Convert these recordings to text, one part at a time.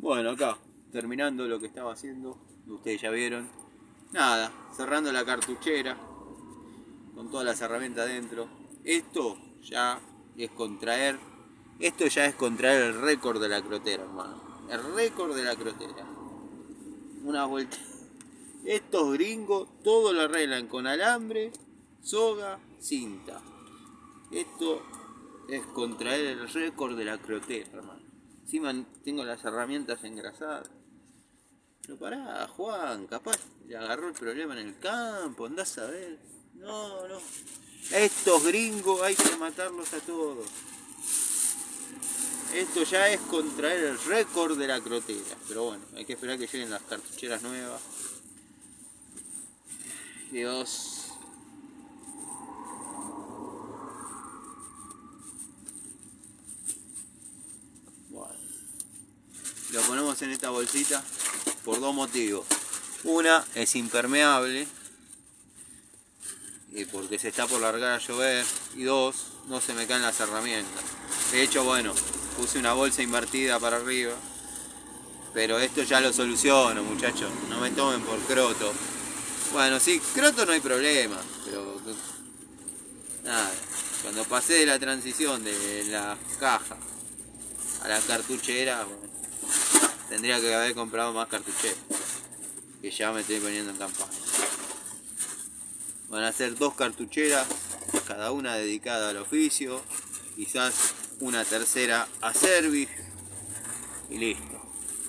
Bueno, acá, terminando lo que estaba haciendo, ustedes ya vieron. Nada, cerrando la cartuchera, con todas las herramientas dentro. Esto ya es contraer, el récord de la crotera, hermano. El récord de la crotera. Una vuelta. Estos gringos todo lo arreglan con alambre, soga, cinta. Esto es contraer el récord de la crotera, hermano. Encima tengo las herramientas engrasadas. Pero pará, Juan, capaz le agarró el problema en el campo, andás a ver. No, no. Estos gringos hay que matarlos a todos. Esto ya es contraer el récord de la crotera. Pero bueno, hay que esperar que lleguen las cartucheras nuevas. Dios. Bueno. Lo ponemos en esta bolsita por dos motivos. Una, es impermeable, porque se está por largar a llover. Y dos, no se me caen las herramientas. De hecho, bueno, puse una bolsa invertida para arriba. Pero esto ya lo soluciono, muchachos. No me tomen por croto. Bueno, sí, croto no hay problema. Pero nada, cuando pasé de la transición de la caja a la cartuchera, bueno, tendría que haber comprado más cartucheras. Que ya me estoy poniendo en campaña. Van a ser dos cartucheras, cada una dedicada al oficio. Quizás una tercera a service. Y listo.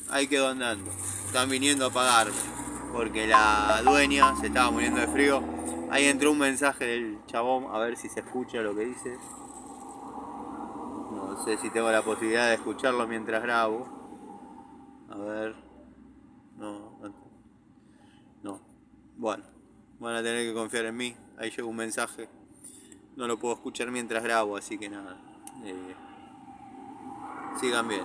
Ahí quedó andando. Están viniendo a pagarme porque la dueña se estaba muriendo de frío. Ahí entró un mensaje del chabón, a ver si se escucha lo que dice. No sé si tengo la posibilidad de escucharlo mientras grabo. A ver. No. No. Bueno, van a tener que confiar en mí. Ahí llegó un mensaje. No lo puedo escuchar mientras grabo, así que nada. Sigan bien.